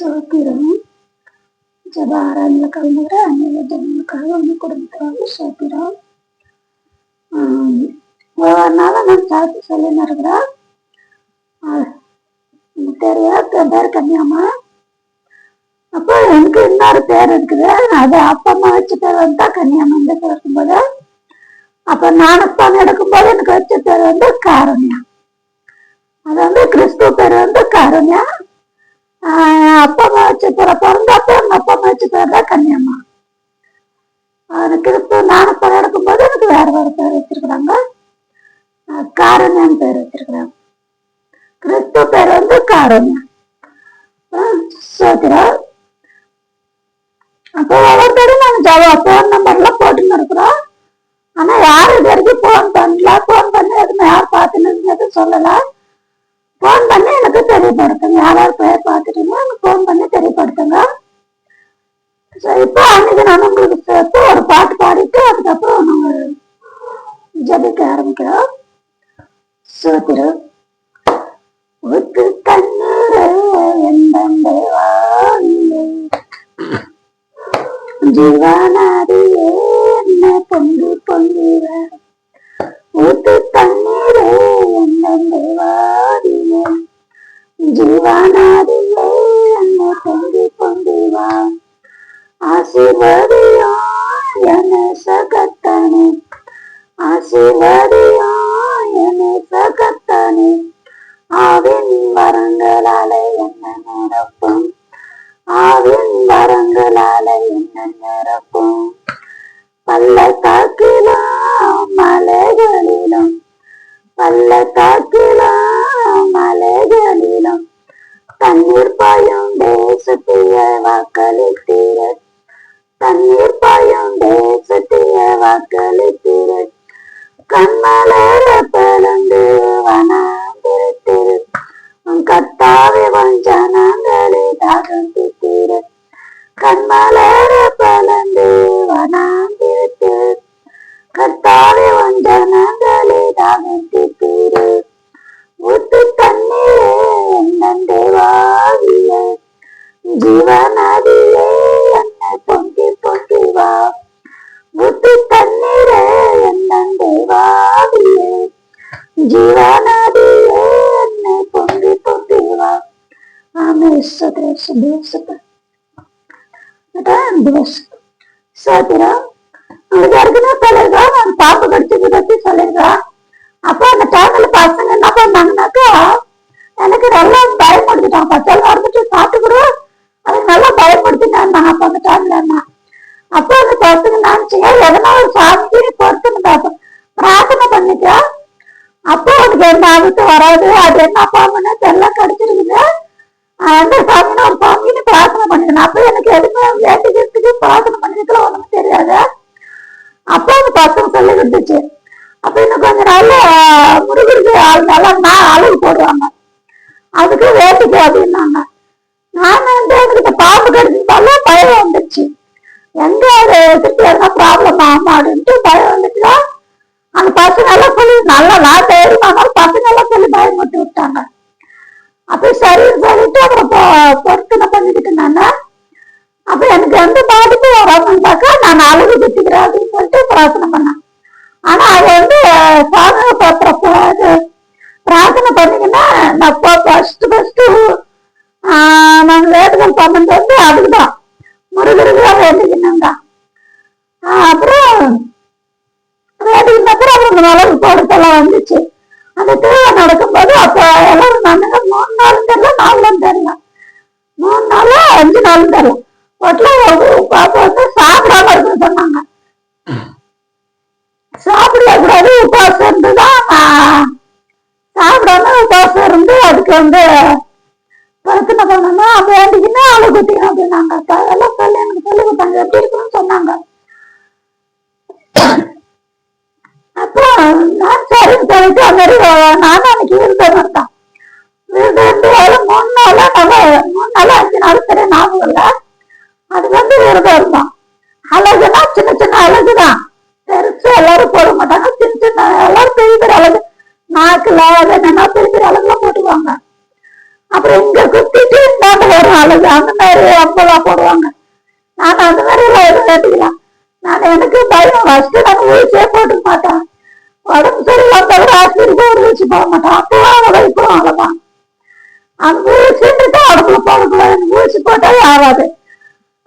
சோத்திரம் ஜப ஆராதனை கலந்துகிற அன்னைய ஜனங்களுக்காக உங்க குடும்பத்துக்காக சோத்திரம். ஒவ்வொரு நாளும் நான் சாத்தி சொல்லின்னு இருக்கிறேன். தெரியாது பேர் கன்னியாமா. அப்போ எனக்கு இன்னொரு பேர் இருக்குது, அது அப்பா அம்மா வச்ச பேர் வந்து கன்னியாமா இருக்கும்போது. அப்ப ஞானஸ்தானம் எடுக்கும்போது எனக்கு வச்ச பேர் வந்து காருண்யா. அது வந்து கிறிஸ்துவ பேர் வந்து காருண்யா. அப்பா அம்மா வச்ச பேரை பிறந்தப்ப எங்க அப்பா அம்மா வச்ச பேர் தான் கன்னியாமா. கிறிஸ்துவ ஞானஸ்தானம் எடுக்கும்போது எனக்கு வேற வேற பேர் வச்சிருக்கிறாங்க, காருண்யான்னு பேர் வச்சிருக்கிறாங்க. கிறிஸ்துவ பேர் வந்து காருண்யா. சோத்திரம். அப்போ ஒவ்வொருத்தரும் நாங்க ஜவா போன் நம்பர்லாம் போட்டுன்னு இருக்கிறோம். ஆனா யாரும் இது வரைக்கும் போன் பண்ணல, போன் பண்ணி எதுவுமே யார் பார்த்துன்னு சொல்லல. போன் பண்ணி எனக்கு தெரியப்படுத்துங்க, யாராவது பேர் பார்த்துட்டீங்கன்னா எனக்கு போன் பண்ணி தெரியப்படுத்துங்க. இப்போ அன்னைக்கு நான் உங்களுக்கு சேர்த்து ஒரு பாட்டு பாடிட்டு அதுக்கப்புறம் நாங்க ஜபிக்க ஆரம்பிக்கிறோம். சோத்திரம். ஊத்து தண்ணீரே எந்தெந்த வானிலே, ஜீவனாதியே என்ன பொங்கி பொங்கிற. ஊத்து தண்ணீரே எந்தெந்த வானிலே, ஜீவனாதியே என்ன பொங்கி பொங்கிவா. ஆசீர்வாதியா என சகத்தானே, ஆசீர்வாதியா என சகத்தானே. ஆவின் வரங்களால என்ன நிரப்பும், ஆவின் வரங்களால என்ன நிரப்பும். பள்ளத்தாக்கிலும் மலைகளிலும், பள்ளத்தாக்கிலும் மலைகளிலும் தண்ணீர் பாயும் தேசத்திய வாக்களித்தீர, தண்ணீர் பாயும் தேசத்திய வாக்களித்தீர. கண்மலர பலந்து வனாந்திருத்திரு, கர்த்தாவே வஞ்சனங்களை தாகந்தித்தீர. கண்மலர பலந்து வனாந்திருத்திரு, கர்த்தாவே வஞ்சனங்களை தாகந்தித்தீர. ஊத்து தண்ணீரே எந்தெந்த வாவிலே, ஜீவநதியே என்னை பொங்கி பொங்கி வா. ஊத்து தண்ணீரே எந்தெந்த வாவிலே, ஜீவநதியே என்னை பொங்கி பொங்கி வா. ஆமே சோத்திரம். உங்களுக்கு ஏற்கனவே சொல்லிருக்கோம், நான் பாம்பு கடிச்சது பத்தி சொல்லிருக்கோம். அப்போ அந்த டைம்ல பசங்க என்ன பண்ணாங்கன்னாக்கா எனக்கு நல்லா பயப்படுத்திட்டாங்க. பச்சல் வந்துட்டு சாப்பிட்டு அதுக்கு நல்லா பயப்படுத்திட்டாங்க. அப்போ அந்த டைம்ல என்ன அப்போ அந்த பசங்க நினைச்சீங்க எதனா ஒரு சாமிக்கு பொறுத்துன்னு பிரார்த்தனை பண்ணிட்டா அப்போ அதுக்கு எந்த ஆபத்து வராது, அது என்ன பாம்புன்னு தெரியல கடிச்சிருக்குது, அந்த சாமின்னு ஒரு சாமின்னு பிரார்த்தனை பண்ணிக்கணும். அப்போ எனக்கு எதுவுமே வேண்டிக்கிறதுக்கு பிரார்த்தனை பண்ணிக்கலாம் ஒண்ணும் தெரியாது. அப்போ அந்த பசங்க சொல்லி கொடுத்துச்சு. அப்ப இன்னும் கொஞ்ச நாள்ல முருகருக்கு நல்லா அழகு போடுவாங்க, அதுக்கு வேட்டுக்கு அப்படின்னாங்க. நான் வந்து எனக்கு பாம்பு கடிச்சிருந்தாலும் பயம் வந்துச்சு. எங்க அது திருப்பி எதனா ப்ராப்ளம் ஆமாடுன்ட்டு பயம் வந்துச்சுன்னா அந்த பசங்க எல்லாம் சொல்லி நல்லா நான் தைரியமானாலும் பசங்க எல்லாம் சொல்லி பயமுட்டி விட்டாங்க. அப்ப சரின்னு சொல்லிட்டு அப்புறம் பொருத்தனை பண்ணிக்கிட்டு இருந்தாங்க. அப்ப எனக்கு எந்த பாதிப்பும் வராமட்டாக்கா நான் அழகு குத்திக்கிறேன் அப்படின்னு சொல்லிட்டு பிரார்த்தனை பண்ணேன். ஆனா அது வந்து சாதனை பிரார்த்தனை பண்ணீங்கன்னா நான் ஃபர்ஸ்ட் நாங்க வேண்டுதல் பண்ணது வந்து அதுக்குதான், முருகருக்கு தான் வேண்டிக்கணுங்க. அப்புறம் வேண்டிக்கிட்ட அப்புறம் அப்புறம் அளவு போடுறதெல்லாம் வந்துச்சு. அந்த திருவிழா நடக்கும்போது அப்ப எல்லாரும் நானுங்க 3 நாளும் தெரியல 4 நாளும் தெரியல, 3 நாளா 5 நாளும் தெரியல. பாப்பா வந்து சாப்பிடாம இருக்குன்னு சொன்னாங்க. சாப்பிடக்கூடாது, உபவாசம் இருந்துதான் சாப்பிடாம உபவாசம் இருந்து அதுக்கு வந்து பிரச்சனை பண்ணணும், வேண்டிக்கின்னு அழு குத்திக்கணும் அப்படின்னாங்க. எல்லாம் சொல்லி எனக்கு சொல்லி கொடுத்தாங்க எப்படி இருக்குன்னு சொன்னாங்க. அப்போ நான் சரின்னு சொல்லிட்டு அந்த நானும் அன்னைக்கு விருதம் இருந்தேன். விருதம் இருந்து 3 நாளா 3 நாளா 5 நாள் சரி ஞாபகம் இல்லை. அது வந்து விருதம் இருந்தோம். அழகுனா சின்ன சின்ன அழகுதான், பெருசு எல்லாரும் போட மாட்டாங்க, சின்ன சின்ன எல்லாரும் பெரிய பெரிய அழகு நாக்குல என்னன்னா பெரிய பெரிய அழகுலாம் போட்டுக்குவாங்க. அப்புறம் இங்க குத்திட்டு இந்தாண்ட வரும் அழகு அந்த மாதிரி 50 போடுவாங்க. நான் அந்த மாதிரி எல்லாம் எதுவும் வேண்டிக்கலாம். நான் எனக்கு பயம் ஃபர்ஸ்ட் நான் ஊசியே போட்டுக்க மாட்டேன். உடம்பு சரியில்லாம தவிர ஆஸ்பத்திரிக்கு ஒரு ஊசி போட மாட்டேன். அப்பவும் அவ்வளோ இப்பவும் அவ்வளோதான். அந்த ஊசின்றது உடம்புல போடக்கூடாது. ஊசி போட்டாலே ஆகாது.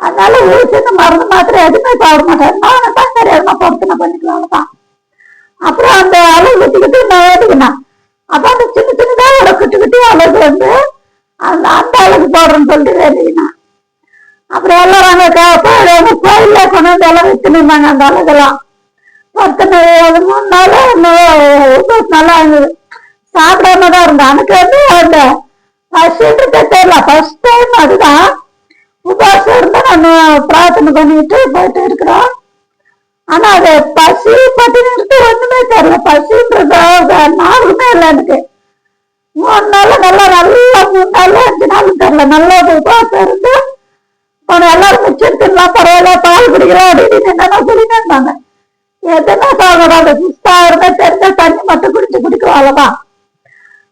அதனால ஊசின்னு மருந்து மாத்திரை எதுவுமே போட மாட்டேன். நான் தான் சரி எதுனா பொருத்தனை பண்ணிக்கலாம் தான். அப்புறம் அந்த அளவு குத்திக்கிட்டு நான் வேண்டிக்கினேன். அப்ப அந்த சின்ன சின்னதா ஒரு குட்டி அளவு வந்து அந்த அந்த அளவுக்கு போடுறேன்னு சொல்லிட்டு வேண்டிக்கினேன். அப்புறம் எல்லாரும் அங்க கோயில்ல கொண்டாந்து எல்லாம் வித்துன்னு இருந்தாங்க. அந்த அழகெல்லாம் 10 3 நாள் நல்லா இருந்தது. சாப்பிடாம தான் இருந்தேன். எனக்கு வந்து அந்த பசின்றது தெரியல. ஃபர்ஸ்ட் டைம் அதுதான் உபவாசம் இருந்தா நான் பிரார்த்தனை பண்ணிட்டு போயிட்டு இருக்கிறோம். ஆனா அது பசி பட்டினிட்டு ஒண்ணுமே தெரியல. பசின்றது நாளுமே இல்லை எனக்கு. 3 நாள் நல்லா 3 நாள் 5 நாளும் தெரியல. நல்லா உபவாசம் இருந்து எல்லாரும் மிச்சத்துலாம் பரவாயில்ல பால் குடிக்கிறோம் அப்படின்னு என்னன்னா சொல்லிட்டு இருந்தாங்க. எதுனா சாப்பிடாது சுஸ்தா இருந்தா தெரிஞ்ச தண்ணி மட்டும் குடிக்கிறோம் அவ்வளவுதான்.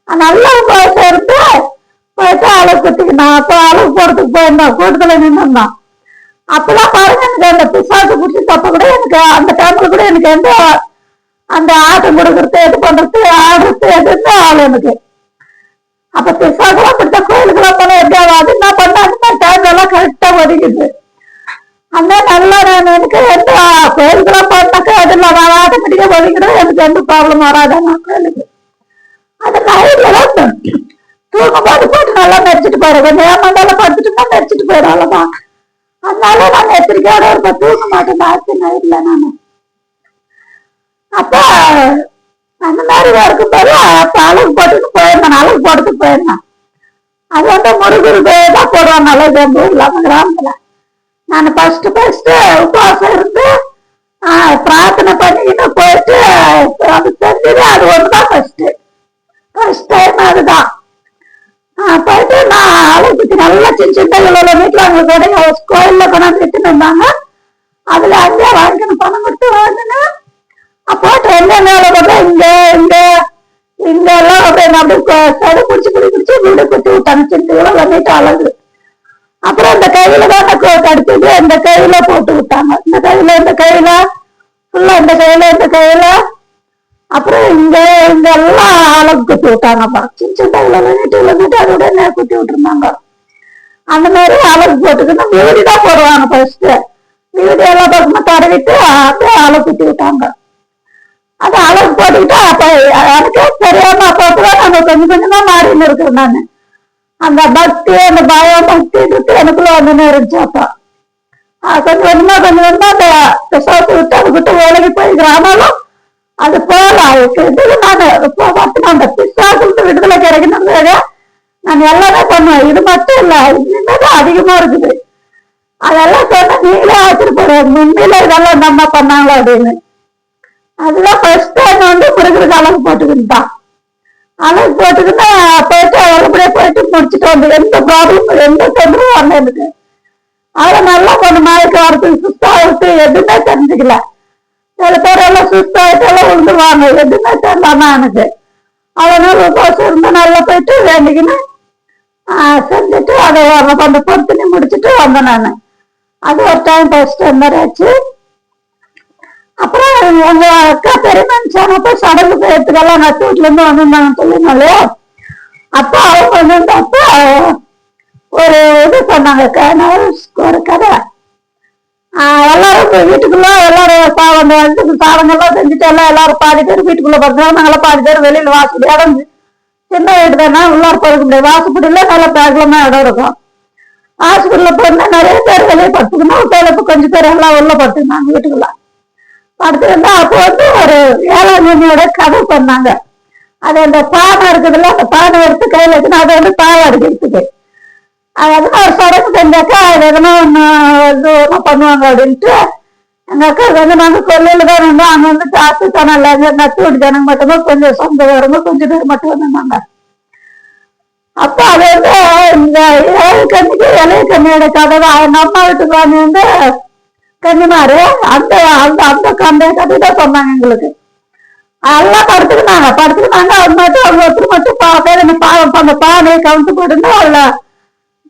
நல்லா உபவாசம் இருந்து போயிட்டு அளவு குத்திக்கணும். அப்போ அளவு போறதுக்கு போயிருந்தோம். கூட்டத்துல நின்றுருந்தோம். அப்பெல்லாம் பாருங்க எனக்கு அந்த பிசாசு குடிச்சு தப்ப கூட எனக்கு அந்த டைம்ல கூட எனக்கு எந்த அந்த ஆட்டம் கொடுக்கறது எது பண்றது ஆடுறது எதுவுமே ஆள் எனக்கு. அப்ப பிசாசெல்லாம் பிடிச்ச கோயிலுக்குலாம் போனா எப்படியாவது அது என்ன பண்ண அந்த மாதிரி டைம் எல்லாம் கரெக்டா ஒதுக்குது. அந்த நல்லா நான் எனக்கு எந்த கோயிலுக்குலாம் போனாக்கா அதில் ஆட்டோமேட்டிக்கா ஒதுக்கிடும். எனக்கு எந்த ப்ராப்ளம் வராது. நான் கோயிலுக்கு அது நைட்ல தான் தூங்கும் போது போட்டு நல்லா மெரிச்சிட்டு போயிடும். கொஞ்சம் ஏமாந்தாலும் படுத்துட்டு தான் மெரிச்சிட்டு போயிடும் அவ்வளவுதான். அதனால நான் எச்சரிக்கையோட இருப்ப தூங்க மாட்டேன் ஆச்சு நைட்ல நானு. அப்ப அந்த மாதிரி இருக்கும்போது அப்ப அளவு போட்டுட்டு போயிருந்தேன். அளவு போட்டுட்டு போயிருந்தேன். அது வந்து முருகருக்கு தான் போடுவாங்க அளவு எங்க ஊர்ல அந்த கிராமத்துல. நான் ஃபர்ஸ்ட் உபவாசம் இருந்து பிரார்த்தனை பண்ணிக்கிட்டு போயிட்டு அது செஞ்சது அது ஒண்ணுதான் ஃபர்ஸ்ட் டைம் அதுதான். போயிட்டு நான் அளவுக்கு நல்லா சின்ன சின்ன வீட்டுல அவங்க கூட கோயில்ல கொண்டாந்து விட்டுன்னு இருந்தாங்க. அதுல அங்கே வாங்கிக்கணும் பணம் கொடுத்து வாங்கினேன். போட்டு என்ன கூட இங்க இங்க இங்க எல்லாம் அப்படியே சடு குடிச்சு வீடு குத்தி விட்டாங்க. சின்ன வந்துட்டு அழகு. அப்புறம் இந்த கையில தான் கடிச்சது இந்த கையில போட்டு விட்டாங்க. இந்த கையில ஃபுல்லா இந்த கையில அப்புறம் இங்க எல்லாம் அளவு குத்தி விட்டாங்கப்பா. சின்ன வீட்டுல அதோட குத்தி விட்டுருந்தாங்க. அந்த மாதிரி அளவு போட்டுக்கிட்டு வீடு தான் போடுவாங்க. ஃபர்ஸ்ட் வீடு எல்லாம் பக்கமா தடவிட்டு அப்படியே அளவு குத்தி விட்டாங்க. அது அளவு போட்டுக்கிட்டு அப்ப எனக்கே தெரியாம அப்பதான் நாங்க கொஞ்சமா மாறின்னு இருக்கிறேன். நானு அந்த பக்தி அந்த பயம் பக்தி இருக்கு எனக்குள்ள வந்து இருந்துச்சு. அப்ப கொஞ்சமா அந்த பிசாசு விட்டு அதுக்கிட்ட விலகி போய்க்கிறேன். ஆனாலும் அது போல நான் அந்த பிசாசு விட்டு விடுதலை கிடைக்கணுங்கிறத நான் எல்லாமே பண்ணுவேன். இது மட்டும் இல்ல இன்னும் அதிகமா இருக்குது. அதெல்லாம் சொன்ன நீங்களே ஆச்சரியப்படுவோம். உண்மையில இதெல்லாம் நம்ம பண்ணாங்களோ அப்படின்னு. அதுதான் ஃபர்ஸ்ட் டைம் வந்து முருகருக்கு அளவு போட்டுக்கிட்டான். அளவு போட்டுக்கிட்டா போயிட்டு அவளுபடியே போயிட்டு முடிச்சுட்டு வந்து எந்த ப்ராப்ளம் எந்த தொந்தரவும் வரல எனக்கு. அதை நல்லா கொஞ்சம் நாளைக்கு வரத்துக்கு சுத்தாகிட்டு எதுவுமே தெரிஞ்சுக்கல. சில பேர் எல்லாம் சுத்தாயிட்டு எல்லாம் விழுந்துருவாங்க. எதுவுமே தெரியலாமா எனக்கு. அதனால உபவாசம் இருந்து நல்லா போயிட்டு வேண்டிக்கின்னு செஞ்சுட்டு அதை அந்த பொறுத்துனி முடிச்சுட்டு வந்தேன் நான். அது ஒரு டைம் ஃபர்ஸ்ட் மாதிரி ஆச்சு. அப்புறம் எங்க அக்கா பெருமைச்சானப்ப சடங்கு பேத்துக்கெல்லாம் நட்டு வீட்டுல இருந்து வந்திருந்தாங்க சொல்லினாலே. அப்ப அவங்க வந்து அப்ப ஒரு இது சொன்னாங்க ஒரு கதை. எல்லாரும் வீட்டுக்குள்ள எல்லாரும் சாதங்கள்லாம் செஞ்சுட்டு எல்லாரும் பாதி பேர் வீட்டுக்குள்ள பார்த்துருவோம். நாங்களாம் பாதி பேர் வெளியில வாசப்படி இடம் சின்ன வீடு தானே உள்ளார போயிருக்க முடியாது. வாசப்படியில நல்ல பேக்லமா இடம் இருக்கும். வாசப்படியில போயிருந்தா நிறைய பேர் வெளியே படுத்துக்கணும். கொஞ்சம் பேர் எல்லாம் உள்ள படுத்துருந்தாங்க வீட்டுக்குள்ள படுத்திருந்தா. அப்போ வந்து ஒரு வேளாங்கண்ணியோட கதை பண்ணாங்க. அது அந்த பானை இருக்குதுல்ல அந்த பானை எடுத்து கையில வச்சுன்னா அதை வந்து பாவாடு இருக்குது. அது ஒரு சடங்கு செஞ்சாக்கா அது எதனா ஒண்ணு பண்ணுவாங்க அப்படின்ட்டு எங்க அக்கா வந்து நாங்க கொல்லையில தான் இருந்தோம். அங்க வந்து காசு தானே இல்லைங்க நட்டு வீட்டு ஜனங்க மட்டும்தான் கொஞ்சம் சொந்த வரவங்க கொஞ்சம் பேர் மட்டும் வந்திருந்தாங்க. அப்ப அது வந்து இந்த ஏழு கண்ணிக்கு இளைய கண்ணியோட கதை தான். அவங்க அம்மா வீட்டுக்கு வந்து கன்னிமாரு அந்த அந்த கதை தான் சொன்னாங்க எங்களுக்கு. எல்லாம் படுத்துக்கினாங்க. அவங்க மட்டும் அவங்க ஒருத்தர் மட்டும் பேர் அந்த பானையை கவுந்து போட்டுன்னு அதுல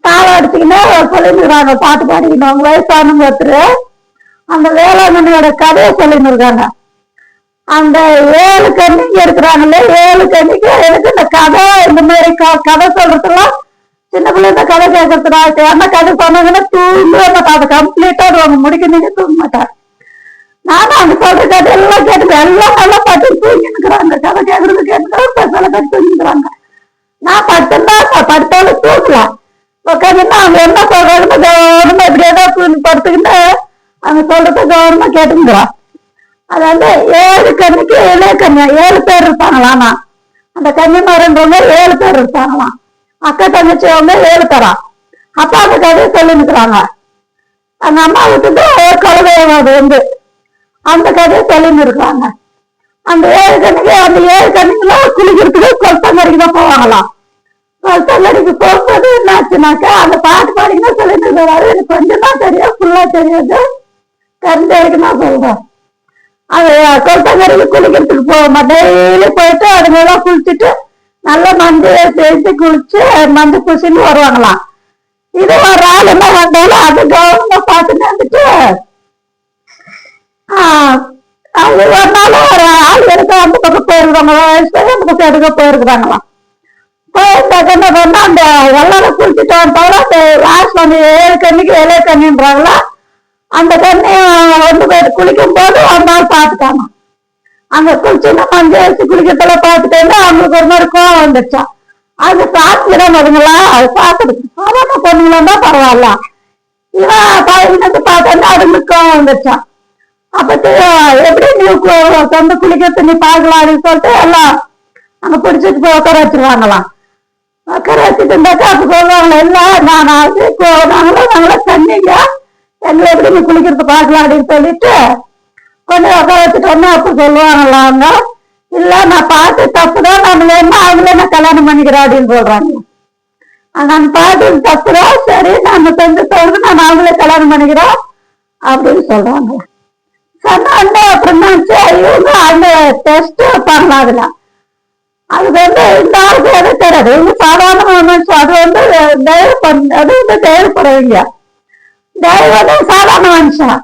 தாளம் அடிச்சுக்கின்னு சொல்லிருக்காங்க, பாட்டு பாடிக்கணும். அவங்க வயசானவங்க ஒருத்தர் அந்த வேளாங்கண்ணியோட கதையை சொல்லின்னு இருக்காங்க. அந்த 7 கன்னிக்கு இருக்கிறாங்களே, 7 கன்னிக்கு எனக்கு இந்த கதை, இந்த மாதிரி கதை சொல்றதுலாம் சின்ன பிள்ளைங்க கதை கேட்கறதுனா என்ன கதை சொன்னாங்கன்னா தூங்க மாட்டா, அதை கம்ப்ளீட்டா அவங்க முடிக்கணுங்க தூங்க மாட்டார். நானும் அவங்க சொல்ற கதை எல்லாம் கேட்டு எல்லாம் நல்லா பட்டு தூங்கினுக்குறாங்க. கதை கேட்கறது கேட்டுதான் சில பேர் தூங்கிக்கிறாங்க. நான் படுத்தாலும் தூங்கலாம். உட்காந்துன்னா அவங்க என்ன சொல்றாங்கன்னு கவனமா இப்படி ஏதாவது தூங்கி படுத்துக்கிட்டு அவங்க சொல்றத கவனமா கேட்டுக்கிறான். அது வந்து 7 கன்னிக்கு இளைய கன்னியா 7 பேர் இருப்பாங்களாமா. அந்த கன்னிமாரன்றவங்க 7 பேர் இருப்பாங்களாம். அக்கா தங்கச்சி அவங்க 7 பேரா. அப்பா அந்த கதையை சொல்லினுக்குறாங்க. அந்த அம்மா விட்டுட்டு குலதெய்வம் வந்து அந்த கதையை சொல்லின்னு இருக்காங்க. அந்த 7 கன்னிக்கு அந்த 7 கன்னிகளும் குளிக்கிறதுக்கு கொல்பங்கரைக்கு தான் போவாங்களாம். கொல்பங்கரைக்கு போகும்போது என்னாச்சுனாக்கா அந்த பாட்டு பாடிங்கன்னா சொல்லிட்டு இருக்கிறாரு. எனக்கு கொஞ்சம் தான் தெரியும், ஃபுல்லா தெரியாது, தெரிஞ்ச வரைக்கும் தான் சொல்றேன். அது கொல்பங்கரைக்கு குளிக்கிறதுக்கு போவோம். டெய்லி போயிட்டு அதுங்கெல்லாம் குளிச்சுட்டு நல்லா மஞ்சள் தேய்ச்சி குளிச்சு மஞ்சள் பூசின்னு வருவாங்களாம். இது ஒரு ஆள் என்ன வந்தாலும் அது கவனமா பார்த்துட்டு வந்துட்டு அது ஒரு நாள் ஒரு ஆள் எடுக்க அந்த பக்கம் போயிருக்காங்க, அந்த பக்கம் எடுக்க போயிருக்கிறாங்களாம். போயிருந்தாக்க என்ன பண்ணா அந்த எல்லாரும் குளிச்சுட்டு வந்தாலும் அந்த லாஸ்ட் அந்த 7 கன்னிக்கு இளைய கன்னின்றாங்களா, அந்த கண்ணி வந்து போயிட்டு குளிக்கும் போது ஒரு நாள் பார்த்துட்டாங்க. அங்க குளிச்சுன்னா மஞ்சள் வச்சு குளிக்கிறதெல்லாம் பார்த்துட்டேன்னா அவங்களுக்கு ஒரு மாதிரி கோவம் வந்துடுச்சா. அது சாப்பிடுறேன் அதுங்களா, அது சாப்பிடுது சாதாரண பொண்ணுங்களா தான் பரவாயில்ல. இவன் பழகினது பார்த்தோன்னா அதுங்களுக்கு கோவம் வந்துடுச்சான். அப்ப எப்படி நீ சொந்த குளிக்கிறது நீ பார்க்கலாம் அப்படின்னு சொல்லிட்டு எல்லாம் அங்க பிடிச்சிட்டு போய் உட்கார வச்சிருவாங்களாம். உட்கார வச்சுட்டு இருந்தாக்கா அப்ப சொல்லுவாங்க எல்லாம் நாங்களா தண்ணிங்க எங்களை எப்படி நீ குளிக்கிறது பார்க்கலாம் அப்படின்னு சொல்லிட்டு கொஞ்சம் உட்கார வச்சுட்டோன்னா அப்ப சொல்லுவாங்களாங்க, இல்ல நான் பார்த்து தப்புதான், நான் வேணுமா அவங்களே நான் கல்யாணம் பண்ணிக்கிறேன் அப்படின்னு சொல்றாங்க. நான் பார்த்து தப்புதான், சரி நம்ம செஞ்சு சொல்றது நான் அவங்களே கல்யாணம் பண்ணிக்கிறோம் அப்படின்னு சொல்றாங்க. சொன்ன அப்புறம் இவங்க அந்த டெஸ்ட் வைப்பாங்களா அதுல. அது வந்து இந்த ஆளுக்கு எது தெரியாது, இவங்க சாதாரண மனுஷன். அது வந்து அது வந்து தேவைப்படுவீங்க, வந்து சாதாரண மனுஷன்.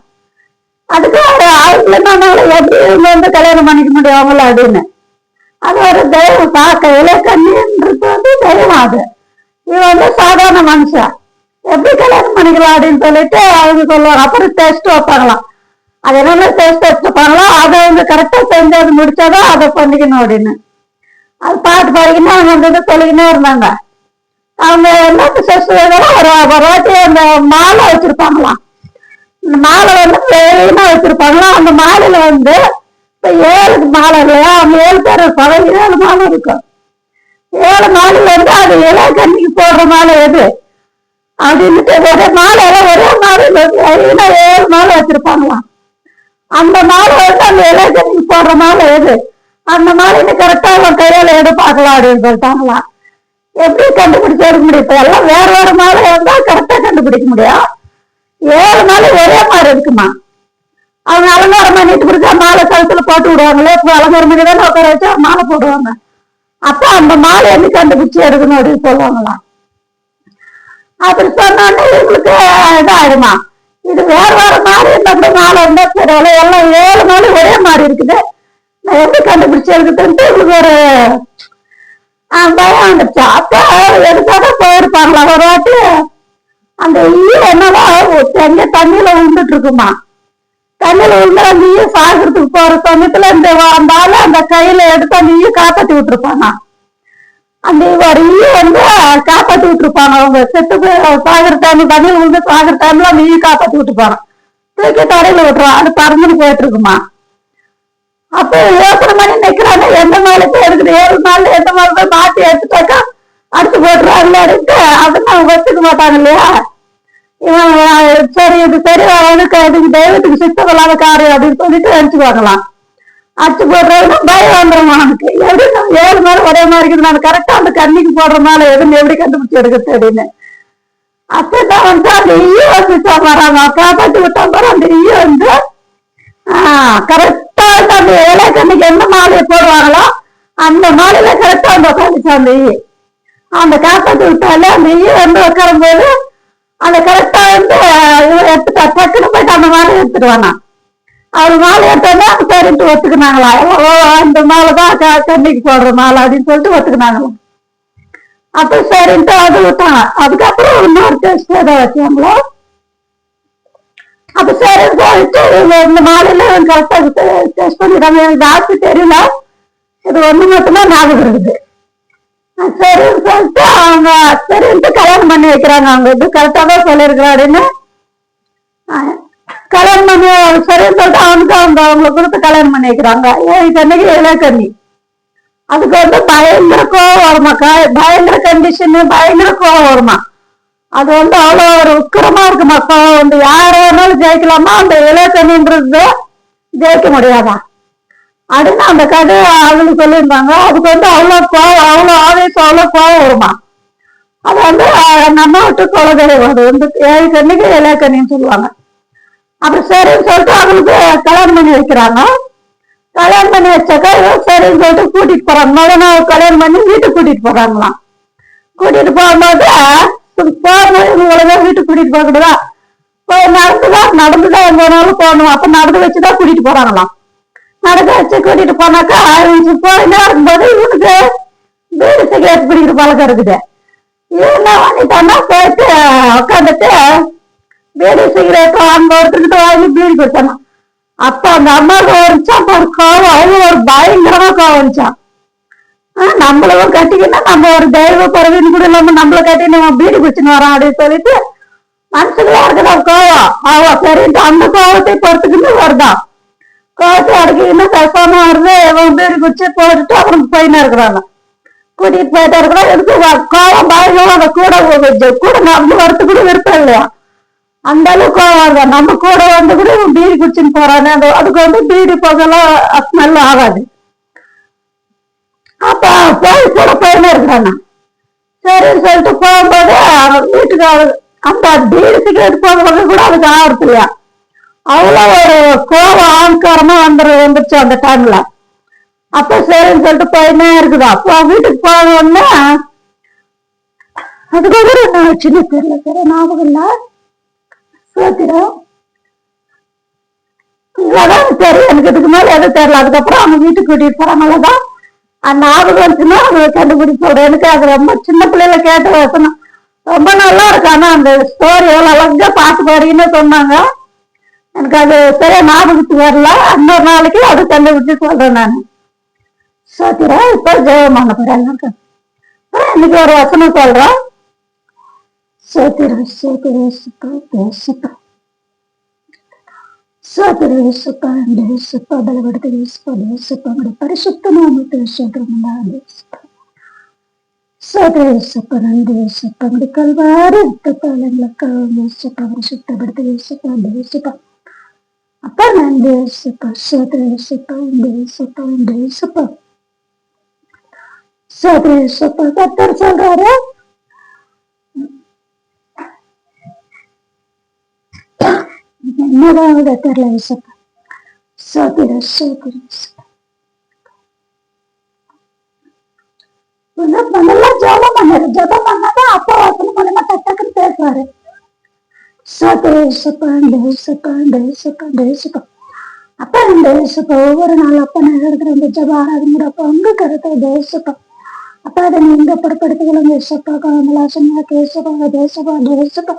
அதுக்கு அவங்கள எப்படி இவங்க வந்து கல்யாணம் பண்ணிக்க முடியும் அவங்கள அப்படின்னு. அது ஒரு தெய்வம் பார்க்க இலக்கண்ணின்றது வந்து தெய்வம். அது இவன் வந்து சாதாரண மனுஷன், எப்படி கல்யாணம் பண்ணிக்கலாம் அப்படின்னு சொல்லிட்டு அவங்க சொல்லுவாங்க. அப்புறம் டெஸ்ட் வைப்பாங்களாம். அது என்னென்ன டெஸ்ட் வச்சுப்பாங்களோ அதை அவங்க கரெக்டா செஞ்சு அது முடிச்சாதான் அதை பண்ணிக்கணும் அப்படின்னு. அது பாட்டு பாடிக்கினா அவங்க வந்து சொல்லிக்கினே இருந்தாங்க. அவங்க என்ன டெஸ்ட் ஒரு வாட்டி அந்த மாலை வச்சிருப்பாங்களாம். இந்த மாலை வந்து வேலையுமா வச்சிருப்பாங்களா. அந்த மாலையில வந்து இப்ப 7 மாலை இல்லையா, அவங்க 7 பேர் இருப்பாங்க, 7 மாலை இருக்கும். 7 மாலையில வந்து அது இளைய கன்னிக்கு போடுற மாலை எது அப்படின்ட்டு ஒரே மாலையில ஒரே மாலையில 7 மாலை வச்சிருப்பாங்களாம். அந்த மாலை வந்து அந்த இளைய கன்னிக்கு போடுற மாலை எது, அந்த மாலைன்னு கரெக்டா அவன் கையால எடுப்பாக்கலாம் அப்படின்னு சொல்லிட்டாங்களாம். எப்படி கண்டுபிடிச்சு எடுக்க முடியும்? இப்ப எல்லாம் வேற வேற மாலை இருந்தா கரெக்டா கண்டுபிடிக்க முடியும். 7 மாலை ஒரே மாதிரி இருக்குமா. அவங்க அலங்காரம் பண்ணிட்டு பிடிச்சா மாலை கழுத்துல போட்டு விடுவாங்களே, இப்ப அலங்காரம் பண்ணி தானே உட்கார வச்சா மாலை போடுவாங்க. அப்ப அந்த மாலை வந்து கண்டுபிடிச்சு எடுக்கணும் அப்படின்னு சொல்லுவாங்களாம். அப்படி சொன்னோடனே இவங்களுக்கு இதாயிடுமா, இது வேற வேற மாதிரி இருந்தா கூட மாலை இருந்தா தெரியல, எல்லாம் 7 மாலை ஒரே மாதிரி இருக்குது, நான் எப்படி கண்டுபிடிச்சு எடுக்குதுன்ட்டு இவங்களுக்கு ஒரு பயம் வந்துச்சு. அப்ப எதுக்காக போயிருப்பாங்களா ஒரு வாட்டி. அந்த ஈ என்னவா எங்க தண்ணியில விழுந்துட்டு இருக்குமா. தண்ணியில விழுந்து அந்த ஈ சாகிறதுக்கு போற சமயத்துல இந்த வந்தாலும் அந்த கையில எடுத்து அந்த ஈ காப்பாத்தி விட்டுருப்பாங்க. அந்த ஒரு ஈ வந்து காப்பாத்தி விட்டுருப்பாங்க. அவங்க செத்து சாகிற டைம் தண்ணியில விழுந்து சாகிற டைம்ல அந்த ஈ காப்பாத்தி விட்டுருப்பாங்க. தூக்கி தரையில விட்டுருவான், அது பறந்துன்னு போயிட்டு இருக்குமா. அப்ப யோசனை பண்ணி நிக்கிறாங்க, எந்த நாளுக்கு எடுக்குது 7 நாள் எந்த நாள் போய் மாத்தி எடுத்துட்டாக்கா அடுத்து போட்டுருவாங்க அப்படின்ட்டு. அதுன்னு அவங்க வச்சுக்க மாட்டாங்க இல்லையா. இவன் சரி இது சரி அவனுக்கு அதுக்கு தெய்வத்துக்கு சித்தம் இல்லாத காரியம் அப்படின்னு சொல்லிட்டு அடிச்சுக்குவாங்களாம். அடிச்சு போடுறதுன்னா பயம் வந்துடும் அவனுக்கு. எப்படி 7 நாள் ஒரே மாதிரி இருக்குது, நான் கரெக்டா அந்த கண்ணிக்கு போடுற நாள் எதுன்னு எப்படி கண்டுபிடிச்சு எடுக்கிறது அப்படின்னு. அப்பதான் வந்து அந்த ஈ வந்து வராங்க, காப்பாற்றி விட்டா பாரு. அந்த ஈ வந்து கரெக்டா வந்து அந்த இளைய கண்ணிக்கு எந்த மாலையை போடுவாங்களோ அந்த மாலையில கரெக்டா அந்த உட்காந்துச்சு அந்த ஈ. அந்த காப்பாத்தி விட்டால நெய்யும் வந்து உட்காரும் போது அந்த கரெக்டா வந்து இவன் எடுத்துட்டா டக்குன்னு போயிட்டு அந்த மாலை எடுத்துடுவானா. அவரு மாலை எடுத்தோன்னா சரின்ட்டு ஒத்துக்குனாங்களா, அந்த மாலைதான் கண்ணிக்கு போடுற மாலை அப்படின்னு சொல்லிட்டு ஒத்துக்குனாங்களாம். அப்ப சரின்ட்டு அது விட்டாங்க. அதுக்கப்புறம் இன்னொரு டெஸ்ட் ஏதாவது வச்சாங்களோ. அப்ப சரின்னு சொல்லிட்டு இந்த மாலையில கரெக்டா டெஸ்ட் பண்ணிடுறாங்க. எனக்கு டாக்டர் தெரியல, இது ஒண்ணு மட்டும்தான் ஞாபகம் இருக்குது. சரின்னு சொல்லிட்டு அவங்க சரின்ட்டு கல்யாணம் பண்ணி வைக்கிறாங்க. அவங்க இது கரெக்டா தான் சொல்லியிருக்கிறாருன்னு கல்யாணம் பண்ணி சரின்னு சொல்லிட்டு அவனுக்கு அவங்களை கொடுத்து கல்யாணம் பண்ணி வைக்கிறாங்க. ஏழு கண்ணிக்கு இளையக்கண்ணி. அதுக்கு வந்து பயங்கர கோவம் வருமா, பயங்கர கண்டிஷனு, பயங்கர கோவம் வருமா. அது வந்து அவ்வளவு ஒரு உக்கரமா இருக்குமா கோவம். வந்து யார வேணாலும் ஜெயிக்கலாமா, அந்த இளையக்கண்ணின்றது ஜெயிக்க முடியாதா அப்படின்னு அந்த கதை அவங்களுக்கு சொல்லியிருந்தாங்க. அதுக்கு வந்து அவ்வளவு கோவம், அவ்வளவு ஆவேசம், அவ்வளவு கோவம் வருமா. அது வந்து நம்ம விட்டு குலதெய்வம். அது வந்து ஏழு கண்ணிக்கு இளையக்கண்ணின்னு சொல்லுவாங்க. அப்படி சரின்னு சொல்லிட்டு அவங்களுக்கு கல்யாணம் பண்ணி வைக்கிறாங்க. கல்யாணம் பண்ணி வச்சாக்கா சரின்னு சொல்லிட்டு கூட்டிட்டு போறாங்க. முதல் நாள் கல்யாணம் பண்ணி வீட்டுக்கு கூட்டிட்டு போறாங்களாம். கூட்டிட்டு போகும்போது வீட்டுக்கு கூட்டிட்டு போக கூடாதா, நடந்துதான் எங்கனாலும் போகணும். அப்ப நடந்து வச்சுதான் கூட்டிட்டு போறாங்களாம். நடக்க வச்சு கூட்டிட்டு போனாக்கா போயின்னா இருக்கும்போது இவனுக்கு வீடு சிகரெட் பிடிக்கிற பழக்கம் இருக்குது. இவன் என்ன பண்ணிட்டான்னா போயிட்டு உட்காந்துட்டு வீடு சிகரெட் அந்த ஒருத்தருக்கிட்ட வாங்கி பீடி கொடுத்தானா. அப்ப அந்த அம்மாவுக்கு வந்துச்சா ஒரு கோவம், அவங்க ஒரு பயங்கரமா கோவம் வந்துச்சான். நம்மளும் கட்டிக்கினா நம்ம ஒரு தெய்வ பறவைன்னு கூட இல்லாம நம்மள கட்டி நம்ம பீடி குடிச்சுன்னு வரோம் அப்படின்னு சொல்லிட்டு மனசுக்குள்ள இருக்கிற கோவம். சரின்ட்டு அந்த கோவத்தை பொறுத்துக்கிட்டு வருதான். கோவத்தை அடக்கிங்கன்னா கஷ்டமா வருது. பீடி குடிச்சு போட்டுட்டு அப்புறம் போயின்னு இருக்கிறாங்க. கூட்டிட்டு போயிட்டா இருக்கிறோம். எதுக்கு கோவம் பயங்கரம். அந்த கூட நடந்து வரத்து கூட விருப்பம் இல்லையா, அந்த அளவுக்கு கோவம் வருதா. நம்ம கூட வந்து கூட பீடி குடிச்சுன்னு போறானே, அதுக்கு வந்து பீடி போகலாம் ஸ்மெல் ஆகாது. அப்ப போய் கூட போயின்னு இருக்கிறாங்க. சரின்னு சொல்லிட்டு போகும்போது வீட்டுக்கு அந்த பீடி சிகரெட் போகும்போது கூட அதுக்கு ஆகிறது இல்லையா. அவ்வளவு ஒரு கோவம் ஆங்காரமா வந்துருச்சு அந்த டைம்ல. அப்ப சரின்னு சொல்லிட்டு போயின்னே இருக்குதா. அப்போ வீட்டுக்கு போகணும்னா அதுக்கப்புறம் என்ன சின்ன தெரியல, சரி ஞாபகம் இல்ல, சோத்திரம் இவ்வளவுதான் தெரியும் எனக்கு. இதுக்கு மேல எதுவும் தெரியல. அதுக்கப்புறம் அவங்க வீட்டுக்கு கூட்டிட்டு போறாங்களதான் ஞாபகம் வந்துச்சுன்னா அதை கண்டுபிடிச்சோட. எனக்கு அது ரொம்ப சின்ன பிள்ளைல கேட்ட வசனம் ரொம்ப நல்லா இருக்கு. ஆனா அந்த ஸ்டோரி எவ்வளவு அழகா பாட்டு பாடின்னு சொன்னாங்க. எனக்கு அது சரியா ஞாபகத்துக்கு வரல. இன்னொரு நாளைக்கு அது கண்டுபிடிச்சு சொல்றேன் நான். சோத்திரம் இப்ப ஜெயமான போறாங்க. இன்னைக்கு ஒரு வசனம் சொல்றேன். சோத்திரம் சோத்திரம் சுத்தம் பரிசுத்த நாமத்தை கல்வாரி பரிசுத்தப்படுத்த அப்ப நன்றி கத்தர் சொல்றாரு. என்னதான் தெரியல விசப்பா. நல்லா ஜபம் பண்ணாரு. ஜபம் பண்ணாதான் அப்பா வசனம் மூலமா டக்குன்னு பேசுவாரு. அப்ப இந்த ஒவ்வொரு நாள் அப்ப நான் இருக்கிற இந்த ஜப ஆராதனை பங்கு கருத்தை தேசப்பா. அப்ப அதை நீங்க படப்படுத்துகளும் தேசப்பா கமலாசனா கேசப்பா தேசப்பா தேசப்பா.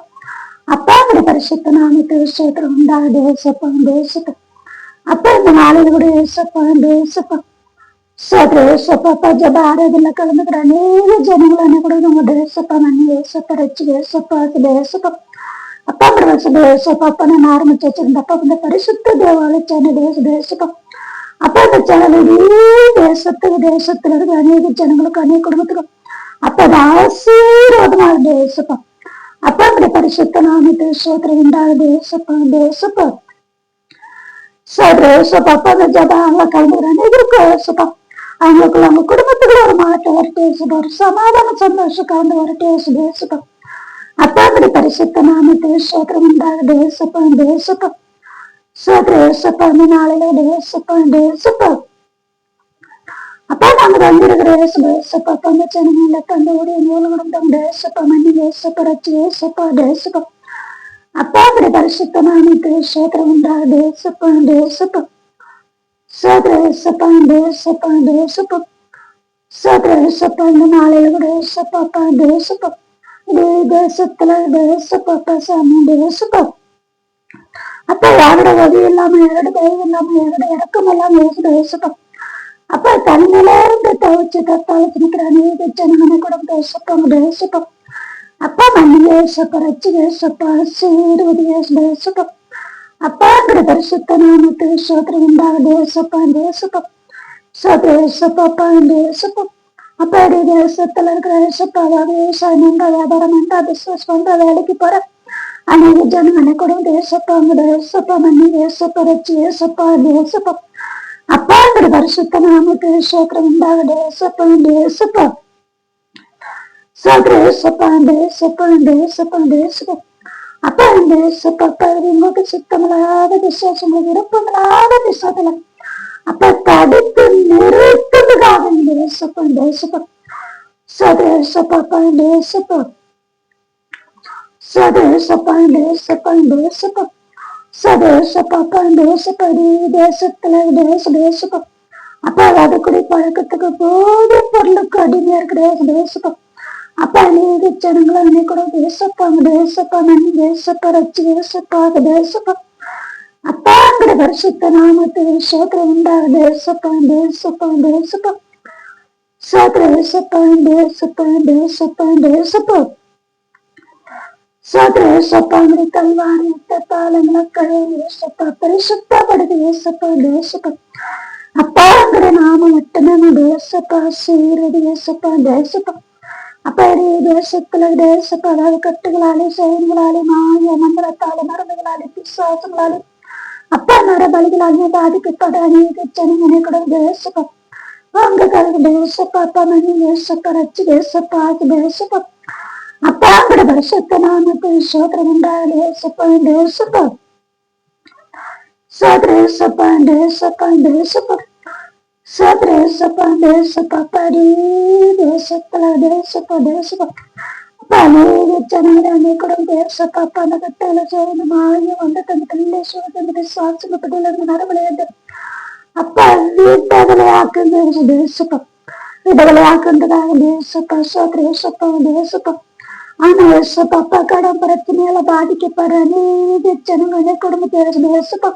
அப்பா அப்படி பரிசுத்த நாமத்தை விஷயத்துல உண்டா தேசப்பா. அப்ப இந்த நாளில் கூட ஏசப்பா ஜப ஆராதனை கலந்துக்கிற அநேக ஜனங்களை கூட உங்க தேசப்பா நன்றி தேசப்பா. அப்பா அப்பா நான் ஆரம்பிச்சு வச்சிருந்தேன். அப்பா இந்த பரிசுத்த தேவாலய சேனல் தேசப்பா. அப்பா இந்த சேனல் தேசத்துல இருக்கிற அநேக ஜனங்களுக்கு அநேக குடும்பத்துக்கும் அப்ப அது ஆசீர்வாதமாக தேசப்பா. அப்பா அப்படி பரிசுத்த நாமத்தை சோத்திரம் உண்டாகுது தேசப்பா. அப்பா அந்த ஜபால கலந்துக்கிறேன் எதிர்ப்பு அவங்களுக்குள்ள அவங்க குடும்பத்துக்குள்ள ஒரு மாற்றம் வரட்டு ஒரு சமாதான சந்தோஷம் கலந்து வரட்டு தேசப்பா. அப்பா அப்படி பரிசுத்த நாமத்தை சோத்திரம் உண்டாகுது தேசப்பா. சோத்திர அந்த நாளில தேசப்பா. அப்பா நாங்க வந்திருக்கிற ஏசப்பா தந்த ஜனங்கள தந்த உடைய நூலகம் தேசப்பா மன்னி ஏசப்பா ரச்சி ஏசப்பா தேசப்பா அப்பா அப்படி பரிசுத்த நாமத்து சோத்திரம் உண்டா தேசப்பா தேசப்பா சோதர ஏசப்பா தேசப்பா தேசப்பா சோதர ஏசப்பா இந்த நாளையில கூட ஏசப்பாப்பா தேசப்பா இதே தேசத்துல தேசப்பாப்பா சாமி தேசப்பா அப்ப யாரோட உதவி இல்லாம யாரோட தயவு இல்லாம யாரோட இறக்கம் இல்லாம தேசப்பா அப்ப தன்னில இருந்து தவிச்சு தத்தாளத்து நிக்கிற அநேக ஜனங்களை கூட தேசப்பா தேசப்பா அப்பா மண்ணி ஏசப்பா ரச்சு ஏசப்பா சீர்வதி தேசப்பா அப்பா அப்படி பரிசுத்த நாமத்து சோதரம் உண்டாக தேசப்பா தேசப்பா சோதர ஏசப்பாப்பா தேசப்பா அப்ப அப்படி தேசத்துல இருக்கிற ஏசப்பாவா விவசாயம் பண்ற வியாபாரம் பண்ற பிசினஸ் பண்ற வேலைக்கு போற அநேக ஜனங்களை கூட தேசப்பா தேசப்பா மண்ணி ஏசப்பா ரச்சு ஏசப்பா தேசப்பா அப்பா அப்படி பரிசுத்த நாமத்து சோதரம் உண்டாக தேசப்பா தேசப்பா சோதர ஏசப்பா தேசப்பா தேசப்பா தேசப்பா அப்பா தேசப்பா உங்களுக்கு சுத்தமில்லாத விசுவாசம் விருப்பமில்லாத விசுவாசத்துல அப்ப தடுத்து நிறுத்துவதாக தேசப்பா தேசப்பா சோதர ஏசப்பாப்பா தேசப்பா சோதர ஏசப்பா தேசப்பா தேசப்பா சோதர ஏசப்பாப்பா தேசப்பா தேசத்துல தேசப்பா அப்பா அதுக்குடி பழக்கத்துக்கு போது பொருளுக்கு அடிமையா இருக்கிற தேசப்பா அப்ப அநேக ஜனங்களை அன்னை கூட தேசப்பாங்க தேசப்பா நன்றி தேசப்பா ரச்சு தேசப்பா தேசப்பா அப்பா அங்கிற வருஷத்த நாமத்து சோத்திரம் உண்டாக தேசப்பா தேசப்பா தேசப்பா சோத்திர தேசப்பா தேசப்பா தேசப்பா தேசப்பா சோத்திர தேசப்பா அங்கிற கல்வாரி பாலங்களை கழை தேசப்பா பரிசுத்தப்படுது தேசப்பா தேசப்பா அப்பா அங்கிற நாம மட்டுமே தேசப்பா சீரடி தேசப்பா தேசப்பா அப்ப தேசத்துல தேசப்பா அதாவது கட்டுகளாலே செயல்களாலே மாய மந்திரத்தாலே மருந்துகளாலே பிசாசங்களாலே அப்பா நரபலிகளாலே பாதிக்கப்பட்ட அநேக ஜனங்களை கூட தேசப்பா அங்க கலந்து தேசப்பா அப்பா மணி தேசப்பா ரச்சு தேசப்பா தேசப்பா அப்பா அங்கட வருஷத்த நாமக்கு சோதரம் உண்டாக தேசப்பா தேசப்பா சோதர தேசப்பா தேசப்பா தேசப்பா சோதர ஏசப்பா தேசப்பா பரி தேசத்துல தேசப்பா தேசப்பா அப்ப அநேக ஜனங்களை அநேகம் தேசப்பா அப்ப அந்த கட்டையில சேர்ந்து மாய வந்து தன் பிள்ளை சோதனை சாட்சிப்பட்டு நரவிளையாது அப்ப விடுதலையாக்குங்க தேசப்பா விடுதலையாக்குன்றதாக தேசப்பா சோதர ஏசப்பா தேசப்பா ஆனா ஏசப்பா அப்பா கடன் பிரச்சனையால பாதிக்கப்படுற அநேக ஜனங்களை குடும்பத்தை தேசப்பா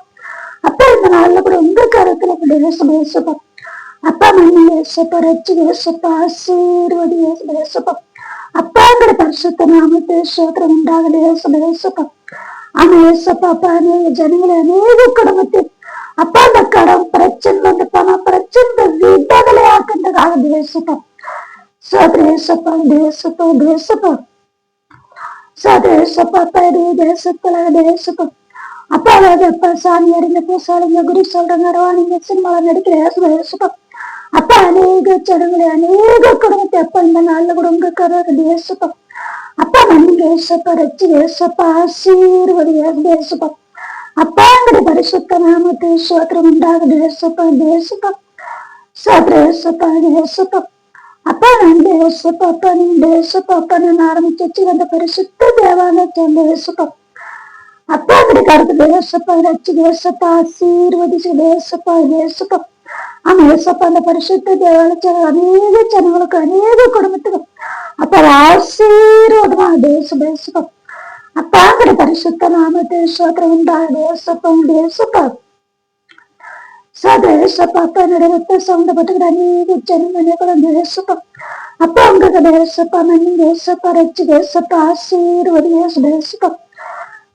அப்ப இந்த நாள்ல கூட உங்க கருத்துல தேசப்பா அப்பா மண்ணி ஏசப்பா ரச்சு ஏசப்பா ஆசீர்வதி ஏசப்பா அப்பாங்கிற பரிசுத்த நாமத்து சோத்திரம் உண்டாக ஏசப்பா ஆனா ஏசப்பா அப்பா அநேக ஜனங்களை அநேக குடும்பத்தில் அப்பா அந்த கடன் பிரச்சனை வந்து பண பிரச்சனை விடுதலை ஆக்குன்றதாக தேசப்பா சோதர ஏசப்பா தேசப்பா தேசப்பா சோதர ஏசப்பா பரி தேசத்துல தேசப்பா அப்பா அதாவது அப்பா சாமி அறிஞ பூசாலிங்க குரு சொல்றாங்க ரவானிங்க சினிமால நடிக்கிற ஏசப்பா அப்பா அநேக ஜனங்களை அநேக குடும்பத்தை அப்பா இந்த நாள்ல கூட உங்க கருது ஏசப்பா அப்பா நன்றி ஏசப்பா ரச்சு ஏசப்பா ஆசீர்வதி ஏசப்பா அப்பாங்கிற பரிசுத்த நாமத்து சோத்திரம் உண்டாக ஏசப்பா தேசப்பா சோதர ஏசப்பா ஏசப்பா அப்பா நன்றி ஏசப்பா அப்பா நீங்க ஏசப்பா அப்பா நான் ஆரம்பிச்சு வந்த பரிசுத்த தேவாலயத்தை ஏசப்பா அப்பா அப்படி கருத்து தேசப்பா ரச்சு தேசப்பா ஆசீர்வதிச்சு தேசப்பா ஏசப்பா ஆமா ஏசப்பா அந்த பரிசுத்த தேவாலயத்தில் அநேக ஜனங்களுக்கு அநேக குடும்பத்துக்கு அப்ப ஆசீர்வாதமா தேசப்பா அப்பாங்கிற பரிசுத்த நாமத்து சோத்திரம் உண்டா தேசப்பா தேசப்பா சோதர ஏசப்பா அப்பா நிறைவேற்ற சம்பந்தப்பட்டுக்கிற அநேக ஜனங்களும் தேசப்பா அப்பா உங்க தேசப்பா மண்ணி தேசப்பா ரச்சு தேசப்பா ஆசீர்வதி தேசப்பா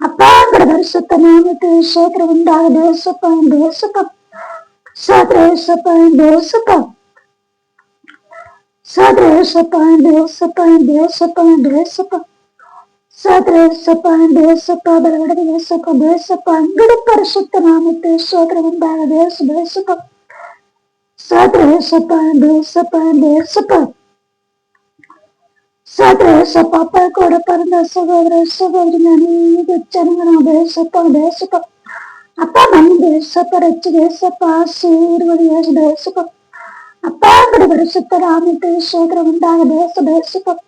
அப்பாங்கிற பரிசுத்த நாமத்து சோத்திரம் உண்டா தேசப்பா தேசப்பா சோதர ஏசப்பா தேசப்பா சோதர ஏசப்பா தேசப்பா தேசப்பா தேசப்பா சோதர ஏசப்பா தேசப்பா பலவடை ஏசப்பா தேசப்பா அங்கட பரிசுத்த நாமத்து சோதரம் உண்டாக தேசப்பா சோதர ஏசப்பா தேசப்பா தேசப்பா சோதர ஏசப்பா அப்பா கூட பிறந்த சகோதர சகோதரி அநேக ஜனங்கள் தேசப்பா தேசப்பா அப்பா மணி தேசப்பா ரச்சு தேசப்பா ஆசீர்வதி தேசப்பா அப்பாங்கட பரிசுத்த நாமத்தை சோதரம் உண்டாக தேசப்பம்.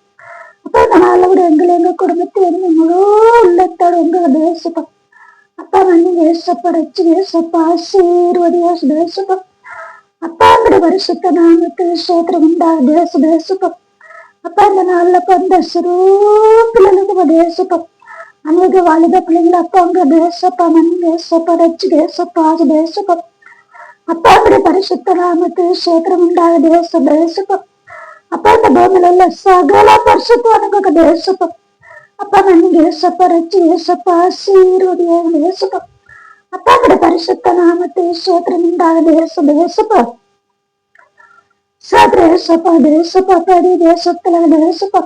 அப்ப இந்த நாள்ல கூட எங்க குடும்பத்தை முழு உள்ளத்தோடு உங்களை தேசப்பம். அப்பா வந்து தேசப்பா ரச்சு தேசப்பா ஆசீர்வதி தேசப்பம். அப்பாங்கட பரிசுத்த நாமத்தை சோதரம் உண்டாக தேசப்பம். அப்பா இந்த நாள்ல பந்த சிறு பிள்ளைகளுக்கு தேசப்பம். அநேக வாலிப பிள்ளைங்களை அப்பா உங்க தேசப்பா மணி தேசப்பா ரச்சு தேசப்பா தேசப்பம். அப்பாங்கட பரிசுத்த நாமத்தை சோதரம் உண்டாக தேசப்பம். அப்பா இந்த பூமியில சகல பரிசுத்தவானுக்கு தேசப்பம். அப்பா நன்றி தேசப்பா ரச்சு தேசப்பா ஆசீர்வதியா தேசப்பம். அப்பாங்கட பரிசுத்த நாமத்தை சோதரம் உண்டாக தேசப்பம். தேசப்பா தேசப்பா படி தேசத்துல தேசப்பா.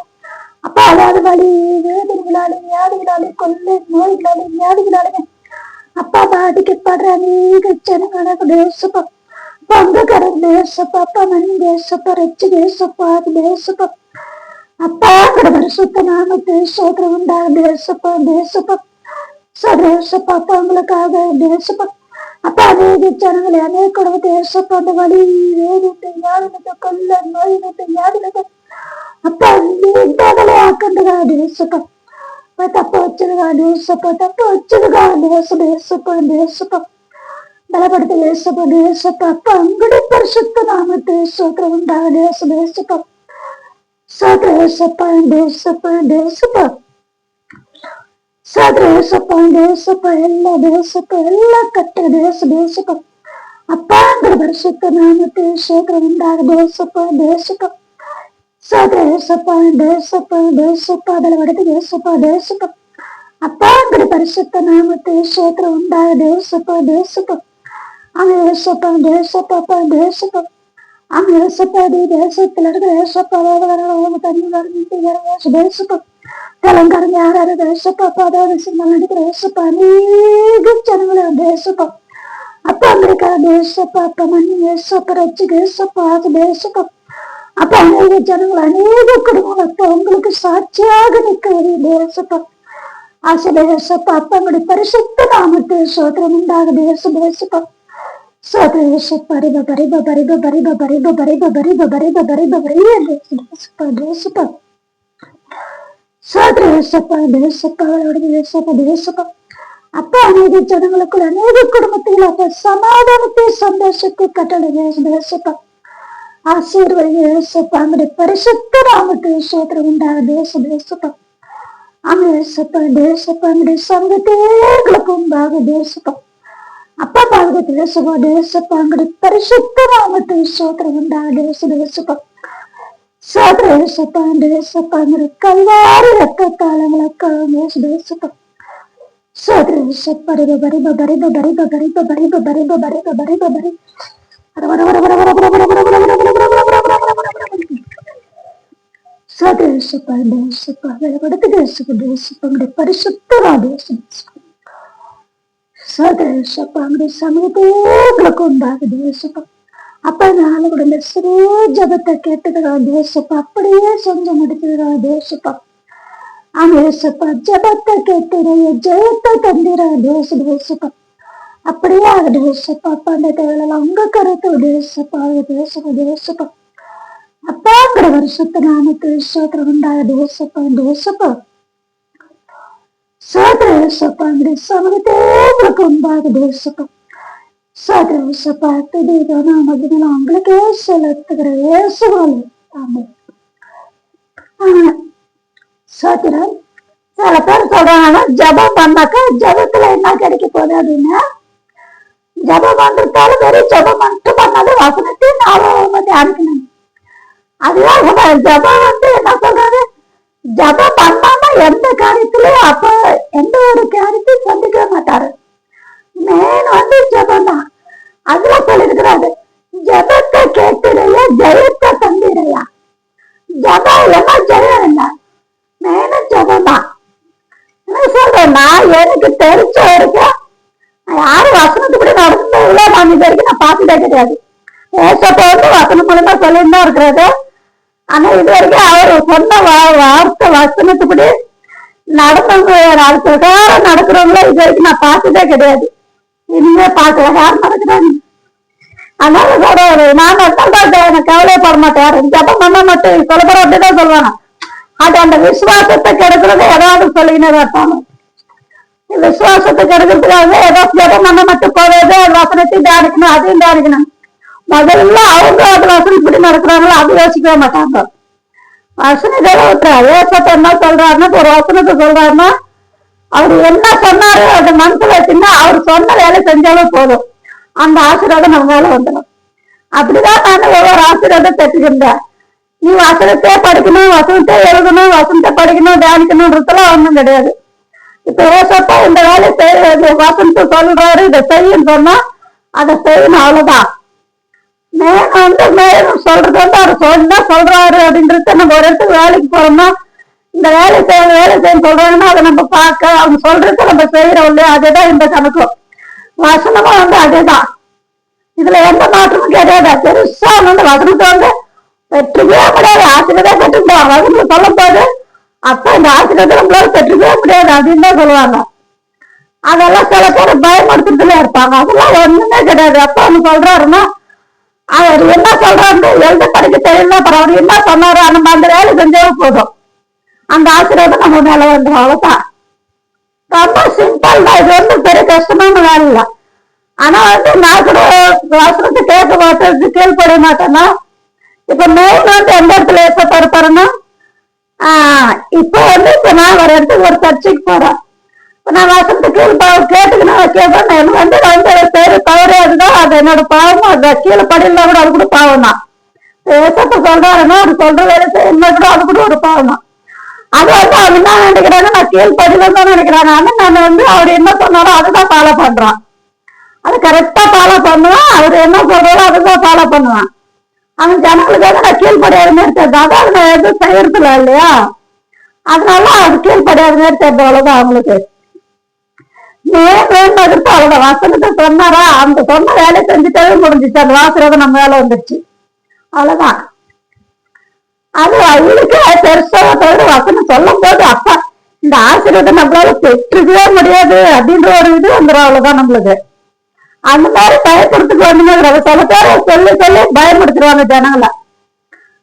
அப்பா அதாவது வழி வேதனைகளாலும் வியாதிகளாலும் கொள்ளை நோய்களாலும் வியாதிகளாலுமே அப்பா பாதிக்கப்படுற அநேக ஜனங்களுக்கு தேசப்பா. பங்குகரம் தேசப்பா. அப்பா மணி தேசப்பா ரச்சு தேசப்பா தேசப்பா. அப்பாங்கட பரிசுத்த நாமத்தை சோதரம் உண்டாக தேசப்பா. தேசப்பா அப்பா உங்களுக்காக தேசப்பா. அப்பா அநேக ஜனங்களை அநேக தேசப்பா அந்த வழி வேதத்தை யாருனத்தை கொல்ல நோயினத்தை யாருனத்தை அப்பா நீண்டகளை ஆக்கண்டுகா தேசப்பா. தப்ப வச்சதுகா தேசப்பா. தப்ப வச்சதுகா தேசப்பா. பலப்படுத்த தேசப்பா. அப்பா அங்கடி பரிசுத்த நாமத்தை சோதரம் உண்டாக தேசப்பா. தேசப்பா எல்லா கட்ட தேசப்பா. அப்பாங்கிற பரிசுத்த நாமத்தை சோதரம் உண்டாக தேசப்பா. பலப்படுத்த தேசப்பா. அப்பாங்கிற பரிசுத்த நாமத்தை சோதரம் உண்டாக தேசப்பா. தேசப்பா தேசத்துல இருக்க தேசப்பா தண்ணி தேசப்பா தெலங்கான யாராவது தேசப்பா அதாவது நடிக்கிற தேசப்பா அநேக ஜனங்கள தேசப்பா. அப்பா அமெரிக்கா தேசப்பா. அப்பா மண்ணி தேசப்பா ரச்சு தேசப்பா தேசப்பா. அப்ப அநேக ஜனங்கள் அநேக குடும்பங்கள் அப்பா உங்களுக்கு சாட்சியாக நிற்க தேசப்பா. ஆசை தேசப்பா. அப்பா உங்களுடைய பரிசுத்த நாமத்தை சோதரம் உண்டாக தேசப்பா. தேசப்பா அப்பா அநேக ஜனங்களுக்குள் அநேக குடும்பத்தில் அப்ப சமாதானத்தை சந்தோஷத்தை கட்டளை தேசப்பா. ஆசீர்வதி தேசப்பா. அங்களுடைய பரிசுத்த நாமத்தை சோதரம் உண்டாக தேசப்பா. தேசப்பா அங்களுடைய சங்கத்தேங்களுக்கு உண்டாக தேசப்பா. அப்பா பாதுகாத்து தேசப்பா. அங்களுடைய பரிசுத்த நாமத்தை சோதரம் உண்டாக தேசப்பா. தேசப்பா அங்களுடைய கல்வாரி ரத்த காலங்களுக்காக தேசப்பா. சமயத்தேங்களுக்கு உண்டாக தேசப்பா. அப்ப நாலு கூட இந்த சிறு ஜபத்தை கேட்டதுக்கா தேசப்பா. அப்படியே செஞ்சு முடிச்சதுக்கா தேசப்பா. தேசப்பா ஜபத்தை கேட்டுடைய ஜெயத்தை தந்திரா தேசப்பா. அப்படியே ஆக தேசப்பா. அப்பா அந்த தேவையெல்லாம் உங்க கருத்து தேசப்பா. தேசப்பா. அப்பாங்கிற வருஷத்து நாமத்து சோதரம் உண்டாக தேசப்பா. அங்குடைய சமூகத்தேங்களுக்கு உண்டாக தேசப்பா. உங்களுக்கே செலுத்துகிற இயேசுவாலே ஆமென். சோத்திரம். சில பேர் சொல்றாங்க ஜபம் பண்ணாக்கா ஜபத்துல என்ன கிடைக்க போகுது அப்படின்னா, ஜபம் பண்றதால வெறும் ஜபம் மட்டும் பண்ணாத வசனத்தை நாம தியானிக்கணும். அதுதான் ஜபம் என்ன சொல்றாரு, ஜபம் பண்ணாம எந்த காரியத்திலயும் அப்ப எந்த ஒரு காரியத்தையும் சந்திக்க மாட்டாரு. மெயின் ஜபம் தான். அதுல சொல்லிருக்கிறாரு, ஜபத்தை கேட்டுடையா ஜெயத்தை தந்திரையா. ஜபம் என்ன ஜெயம் இல்லை, மெயின் ஜபம் தான். என்ன சொல்றேன்னா, எனக்கு தெரிஞ்ச வரைக்கும் யாரும் வசனத்துப்படி நடந்ததுல நான் இது வரைக்கும் நான் பார்த்துட்டே கிடையாது. ஏசப்பா வசனம் மூலமா சொல்லிட்டு தான் இருக்கிறது. ஆனா இது வரைக்கும் அவர் சொன்ன வார்த்தை வசனத்துப்படி நடந்தவங்க அது பிரகாரம் நடக்கிறவங்கள இது வரைக்கும் நான் பார்த்ததே கிடையாது. இனிமே பார்க்கலாம். யார் நடக்கிறாங்க? அதனால சொல்றாரு, நான் எனக்கு கவலைப்பட மாட்டேன். ஜபம் பண்ண மட்டும் சொல்ல போற அப்படிதான் சொல்லுவாங்க. அது அந்த விசுவாசத்தை கெடுக்கிறது ஏதாவது சொல்லினே இருப்பாங்க. விசுவாசத்தை கெடுக்கிறதுக்காக ஏதோ ஜபம் பண்ண மட்டும் போவது, வசனத்தையும் தியானிக்கணும், அதையும் தியானிக்கணும். முதல்ல அவங்க அது வசனம் இப்படி நடக்கிறாங்களோ அது யோசிக்கவே மாட்டாங்க. வசனத்தை விட்டுறாரு. ஏசப்ப என்ன சொல்றாருன்னா, ஒரு வசனத்தை சொல்றாருன்னா அவர் என்ன சொன்னாரு அந்த மனசுல வச்சுன்னா அவர் சொன்ன வேலை செஞ்சாலும் போதும், அந்த ஆசீர்வாதம் நம்ம மேல வந்துடும். அப்படிதான் நான் ஒவ்வொரு ஆசீர்வாதம் பெற்றுக்கின்றேன். நீ வசனத்தை படிக்கணும், வசனத்தை எழுதணும், வசனத்தை படிக்கணும், தியானிக்கணும்ன்றதுலாம் ஒண்ணும் கிடையாது. இப்ப ஏசப்பா இந்த வேலை செய்ய வசனத்தை சொல்றாரு, இதை செய்யன்னு சொன்னா அதை செய்யணும், அவ்வளவுதான். மேலும் சொல்றது அவர் சொன்னா சொல்றாரு அப்படின்றது. நம்ம ஒரு இடத்துக்கு வேலைக்கு போறோம்னா இந்த வேலை செய்ய சொல்றாங்கன்னா அதை நம்ம பார்க்க, அவங்க சொல்றத நம்ம செய்யறோம் இல்லையா, அதேதான் இந்த கணக்கும். வசனமும் அதேதான். இதுல எந்த மாற்றமும் கிடையாது. பெருசா வசனத்தை பெற்றுக்கவே முடியாது. ஆசிரியரே பெற்றுக்கலாம் வசனத்தை சொல்லும் போது அப்ப இந்த ஆசிரியத்தை நம்மளால பெற்றுக்கவே முடியாது அப்படின்னு தான் சொல்லுவாங்க. அதெல்லாம் சில பேர் பயப்படுத்துறதுல இருப்பாங்க. அதெல்லாம் ஒண்ணுமே கிடையாது. அப்ப அவங்க சொல்றாருன்னா அவர் என்ன சொல்றாரு, எழுத படிக்க தெரியல, அப்புறம் அவர் என்ன சொன்னாரு நம்ம அந்த வேலை செஞ்சாலும் போதும், அந்த ஆசீர்வாதம் நம்ம மேல வந்துடும், அவ்வளவுதான். ரொம்ப சிம்பிள் தான். இது வந்து பெரிய கஷ்டமான வேலை இல்லை. ஆனா நான் கூட வசனத்தை கேட்க மாட்டேன், கேள்விப்பட மாட்டேன்னா இப்ப மெயின் எந்த இடத்துல எப்ப இருப்பாருன்னா இப்ப நான் ஒரு இடத்துக்கு ஒரு சர்ச்சைக்கு போறேன். நான் வசனத்தை கேட்டுக்கணும் கேட்பேன். எனக்கு பேரு தவறே அதுதான், அது என்னோட பாவமும். அது கீழே படியில கூட அது கூட பாவம் தான். ஏசப்ப சொல்றாருன்னா அது சொல்ற வேலை என்ன கூட அது கூட ஒரு பாவம் தான். அது அவங்க என்ன நினைக்கிறாங்க, நான் கீழ் படியில தான் நினைக்கிறாங்க. ஆனா நான் அவர் என்ன சொன்னாரோ அதுதான் ஃபாலோ பண்றான். அது கரெக்டா ஃபாலோ பண்ணுவான். அவர் என்ன சொல்றாரோ அதுதான் ஃபாலோ பண்ணுவான். அவன் ஜனங்களுக்காக நான் கீழ்படியாத மாதிரி தெரியுது. அதான் நான் எதுவும் செய்யறதுல இல்லையா, அதனால அது கீழ்படியாத மாதிரி தெரியுது, அவ்வளவுதான். அவங்களுக்கு வேண்டதுக்கு அவ்வளவு வசனத்தை சொன்னாரா, அந்த சொன்ன வேலை செஞ்சுட்டாவே முடிஞ்சிச்சு. அந்த வாசகம் நம்ம வேலை வந்துருச்சு, அவ்வளவுதான். அது அவங்களுக்கு பெருசா வசனம் சொல்லும் போது அப்பா இந்த ஆசீர்வாதம் நம்மளால பெற்றுக்கவே முடியாது அப்படின்ற ஒரு இது வந்துடும், அவ்வளவுதான். நம்மளுக்கு அந்த மாதிரி பயப்படுத்துக்கு வந்துங்கிறத சில பேரை சொல்லி சொல்லி பயப்படுத்துருவாங்க ஜனங்களை.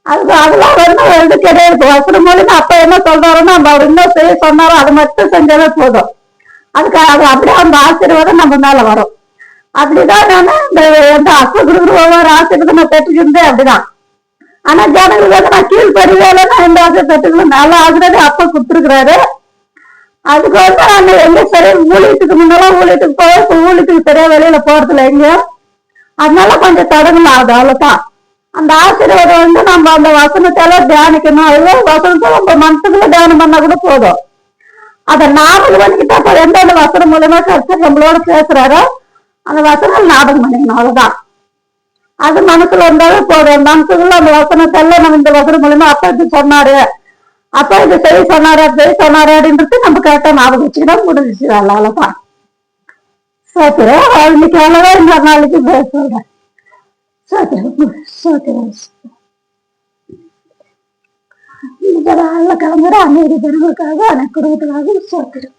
அதெல்லாம் வந்து கிடையாது. வசனம் மூலியமா அப்ப என்ன சொல்றாருன்னா நம்ம அவர் இன்னும் செய்ய சொன்னாரோ அது மட்டும் செஞ்சாலே போதும். அதுக்கு அப்படியே அந்த ஆசீர்வாதம் நம்ம மேல வரும். அப்படிதான் நான் இந்த அப்ப கொடுக்குற ஒவ்வொரு ஆசீர்வாதம் நான் பெற்றுக்கிட்டேன், அப்படிதான். ஆனா ஜனங்களுக்கு நான் கீழ்படிவேல நான் இந்த ஆசை பெற்றுக்கணும், நல்ல ஆசீர்வாதம் அப்ப கொடுத்துருக்குறாரு. அதுக்கு வந்து நான் எங்க சரியா ஊழியத்துக்கு முன்னாலும் ஊழியத்துக்கு போய் இப்ப ஊழியத்துக்கு சரியா வெளியில போறதுல எங்க, அதனால கொஞ்சம் தடங்கலாம். அது அவ்வளவுதான். அந்த ஆசீர்வாதம் வந்து நம்ம அந்த வசனத்தால தியானிக்கணும். அதுவே வசனத்தை நம்ம மனசுக்குள்ள தியானம் பண்ணா கூட போதும். அதை ஞாபகம் பண்ணிக்கிட்டா அப்ப எந்தெந்த வசனம் மூலமா கருத்து நம்மளோட பேசுறாரோ அந்த வசனம் ஞாபகம் பண்ணிக்கணும், அவ்வளவுதான். அது மனசுல இருந்தாலே போதும். மனசுக்குள்ள அந்த வசனத்தெல்லாம் நம்ம இந்த வசனம் மூலமா அப்பா இது சொன்னாரு, அப்பா இது சரி சொன்னாரு, சரி சொன்னாரு அப்படின்றது நம்ம கரெக்டா ஞாபகம் வச்சுக்கிட்டா முடிஞ்சிச்சு, அவ்வளவுதான். சோத்திரம் இன்னைக்கு அவ்வளவுதான். இந்த நாளைக்கு சொல்றேன். சோத்திரம் சோத்திரம் கிளம்புற அமைதி பெருமைக்காக எனக்கு குடும்பத்துக்காக சோத்திரம்.